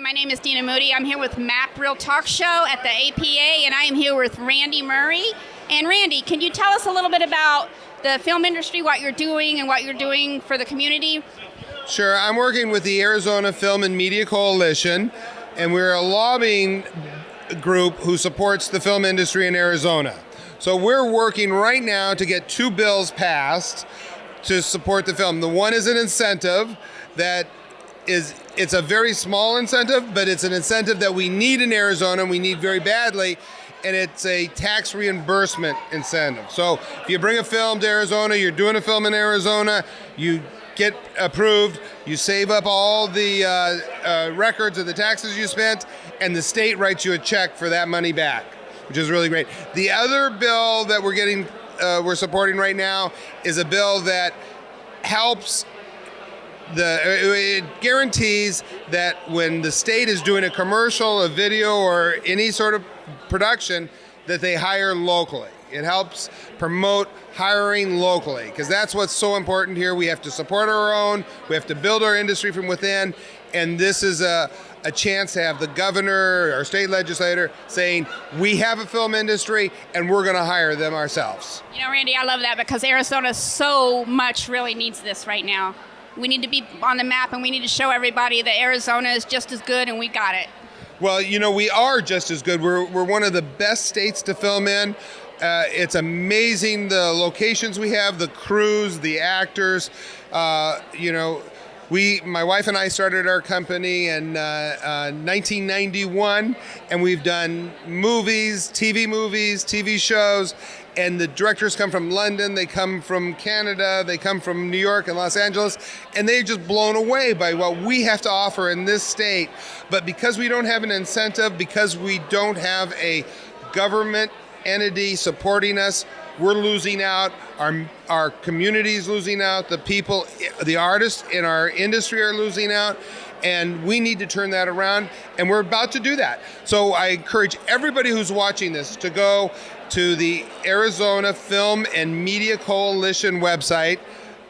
my name is Deana Moody. I'm here with MAAP'S at the APA, and I am here with Randy Murray. And Randy, can you tell us a little bit about the film industry, what you're doing and what you're doing for the community? Sure. I'm working with the Arizona Film and Media Coalition, and we're a lobbying group who supports the film industry in Arizona. So we're working right now to get 2 bills passed to support the film. The one is an incentive that it's a very small incentive, but it's an incentive that we need in Arizona, and we need very badly, and it's a tax reimbursement incentive. So if you bring a film to Arizona, you're doing a film in Arizona, you get approved, you save up all the records of the taxes you spent, and the state writes you a check for that money back, which is really great. The other bill that we're supporting right now is a bill that helps it guarantees that when the state is doing a commercial, a video, or any sort of production, that they hire locally. It helps promote hiring locally, because that's what's so important here. We have to support our own, we have to build our industry from within, and this is a chance to have the governor or state legislator saying, we have a film industry and we're going to hire them ourselves. You know, Randy, I love that, because Arizona so much really needs this right now. We need to be on the map, and we need to show everybody that Arizona is just as good, and we got it. Well, you know, we are just as good. We're one of the best states to film in. It's amazing the locations we have, the crews, the actors. My wife and I started our company in 1991, and we've done movies, TV shows, and the directors come from London, they come from Canada, they come from New York and Los Angeles, and they're just blown away by what we have to offer in this state. But because we don't have an incentive, because we don't have a government entity supporting us, we're losing out. Our community's losing out. The people, the artists in our industry are losing out. And we need to turn that around, and we're about to do that. So I encourage everybody who's watching this to go to the Arizona Film and Media Coalition website,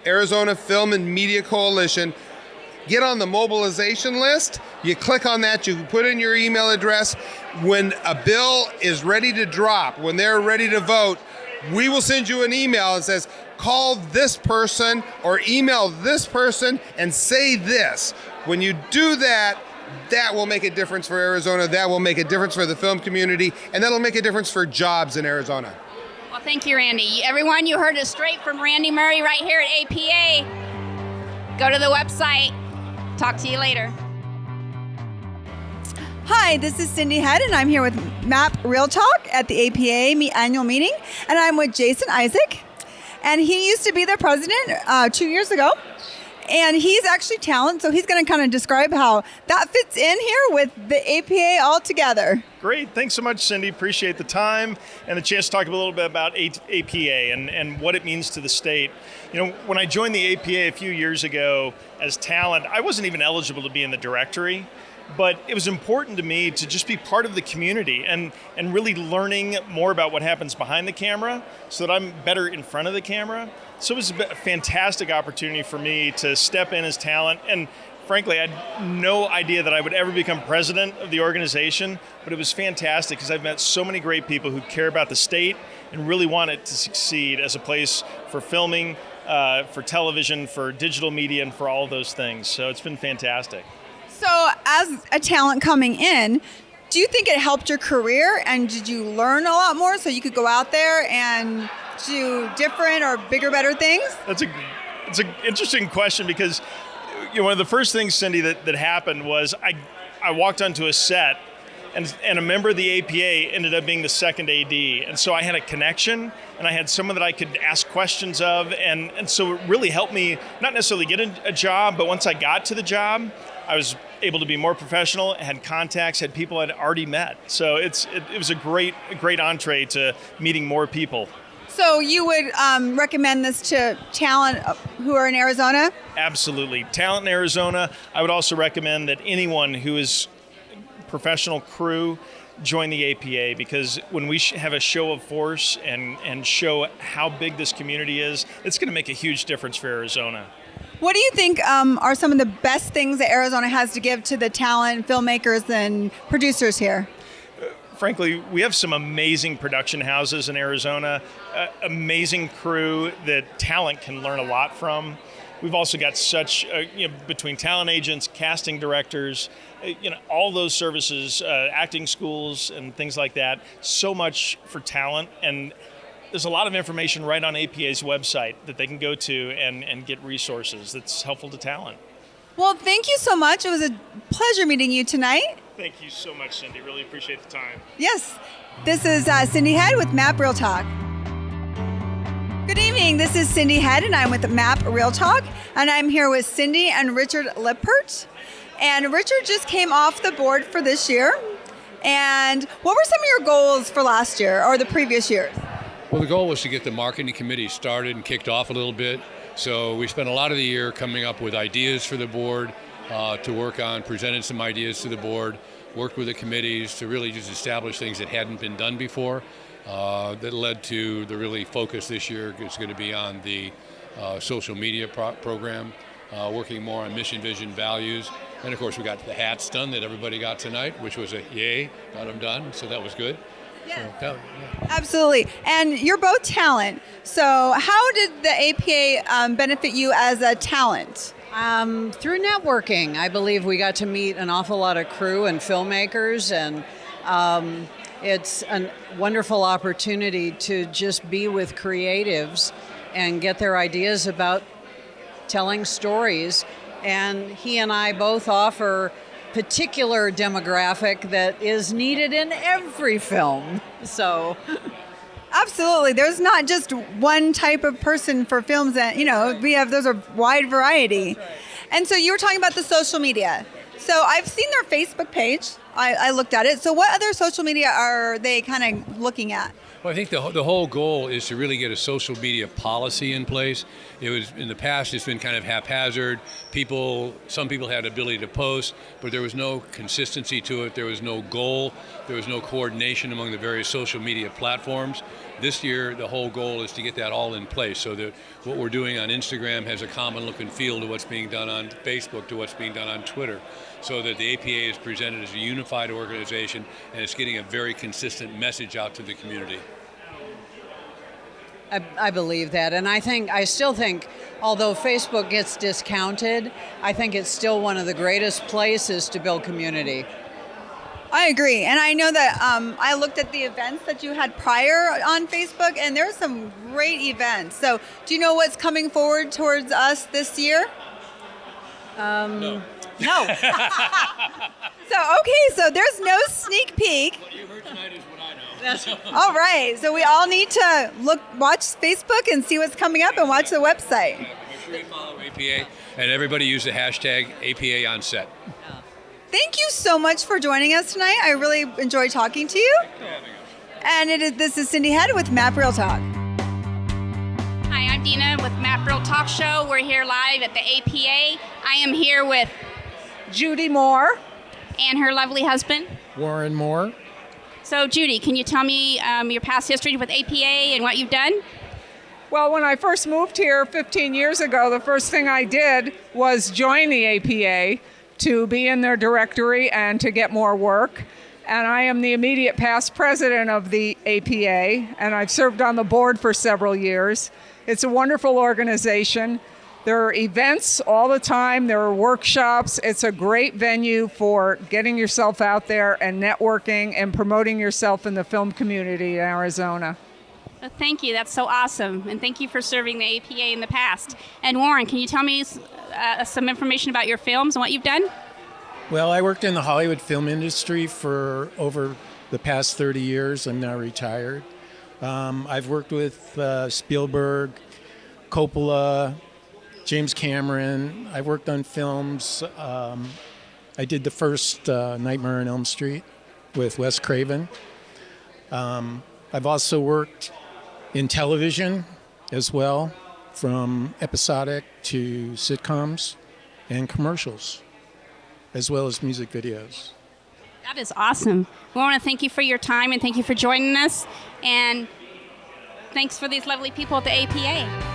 Arizona Film and Media Coalition. Get on the mobilization list. You click on that, you put in your email address. When a bill is ready to drop, when they're ready to vote, we will send you an email that says, call this person or email this person and say this. When you do that, that will make a difference for Arizona, that will make a difference for the film community, and that'll make a difference for jobs in Arizona. Well, thank you, Randy. Everyone, you heard it straight from Randy Murray right here at APA. Go to the website. Talk to you later. Hi, this is Cyndee Head, and I'm here with MAP Real Talk at the APA annual meeting, and I'm with Jason Isaac, and he used to be the president 2 years ago, and he's actually talent, so he's going to kind of describe how that fits in here with the APA all together. Great. Thanks so much, Cyndee. Appreciate the time and the chance to talk a little bit about APA and what it means to the state. You know, when I joined the APA a few years ago as talent, I wasn't even eligible to be in the directory. But it was important to me to just be part of the community and really learning more about what happens behind the camera so that I'm better in front of the camera. So it was a fantastic opportunity for me to step in as talent. And frankly, I had no idea that I would ever become president of the organization, but it was fantastic because I've met so many great people who care about the state and really want it to succeed as a place for filming, for television, for digital media, and for all of those things. So it's been fantastic. So as a talent coming in, do you think it helped your career, and did you learn a lot more so you could go out there and do different or bigger, better things? It's an interesting question because one of the first things, Cyndee, that happened was I walked onto a set and a member of the APA ended up being the second AD. And so I had a connection and I had someone that I could ask questions of. And so it really helped me not necessarily get a job, but once I got to the job, I was able to be more professional, had contacts, had people I'd already met. So it was a great entree to meeting more people. So you would recommend this to talent who are in Arizona? Absolutely. Talent in Arizona. I would also recommend that anyone who is professional crew join the APA, because when we have a show of force and show how big this community is, it's going to make a huge difference for Arizona. What do you think are some of the best things that Arizona has to give to the talent, filmmakers, and producers here? Frankly, we have some amazing production houses in Arizona, amazing crew that talent can learn a lot from. We've also got such, between talent agents, casting directors, all those services, acting schools and things like that, so much for talent. And there's a lot of information right on APA's website that they can go to and get resources that's helpful to talent. Well, thank you so much. It was a pleasure meeting you tonight. Thank you so much, Cyndee. Really appreciate the time. Yes. This is Cyndee Head with MAP Real Talk. Good evening. This is Cyndee Head, and I'm with MAP Real Talk, and I'm here with Cyndee and Richard Lippert. And Richard just came off the board for this year. And what were some of your goals for last year or the previous years? Well, the goal was to get the marketing committee started and kicked off a little bit. So we spent a lot of the year coming up with ideas for the board to work on, presented some ideas to the board, worked with the committees to really just establish things that hadn't been done before. That led to the really focus this year is going to be on the social media program, working more on mission, vision, values. And of course, we got the hats done that everybody got tonight, which was a yay, got them done. So that was good. Yeah. So, yeah. Absolutely. And you're both talent. So how did the APA benefit you as a talent? Through networking. I believe we got to meet an awful lot of crew and filmmakers, and it's a wonderful opportunity to just be with creatives and get their ideas about telling stories. And he and I both offer particular demographic that is needed in every film. So Absolutely. There's not just one type of person for films that, there's a wide variety. That's right. And so you were talking about the social media. So I've seen their Facebook page. I looked at it. So what other social media are they kind of looking at? Well, I think the whole goal is to really get a social media policy in place. It was in the past, it's been kind of haphazard. Some people had ability to post, but there was no consistency to it. There was no goal. There was no coordination among the various social media platforms. This year, the whole goal is to get that all in place so that what we're doing on Instagram has a common look and feel to what's being done on Facebook, to what's being done on Twitter, so that the APA is presented as a unified organization and it's getting a very consistent message out to the community. I believe that, and I still think, although Facebook gets discounted, I think it's still one of the greatest places to build community. I agree. And I know that I looked at the events that you had prior on Facebook, and there's some great events. So do you know what's coming forward towards us this year? No. No. So there's no sneak peek. What you heard tonight is what I know. All right. So we all need to watch Facebook and see what's coming up and watch the website. Make sure you follow APA, and everybody use the hashtag APA on set. Thank you so much for joining us tonight. I really enjoyed talking to you. And this is Cyndee Head with MAP Real Talk. Hi, I'm Deana with MAP Real Talk Show. We're here live at the APA. I am here with Judy Moore. and her lovely husband. Warren Moore. So, Judy, can you tell me your past history with APA and what you've done? Well, when I first moved here 15 years ago, the first thing I did was join the APA to be in their directory and to get more work. And I am the immediate past president of the APA, and I've served on the board for several years. It's a wonderful organization. There are events all the time. There are workshops. It's a great venue for getting yourself out there and networking and promoting yourself in the film community in Arizona. Well, thank you. That's so awesome. And thank you for serving the APA in the past. And Warren, can you tell me some information about your films and what you've done? Well, I worked in the Hollywood film industry for over the past 30 years. I'm now retired. I've worked with Spielberg, Coppola, James Cameron. I worked on films. I did the first Nightmare on Elm Street with Wes Craven. I've also worked in television as well, from episodic to sitcoms and commercials, as well as music videos. That is awesome. We want to thank you for your time and thank you for joining us. And thanks for these lovely people at the APA.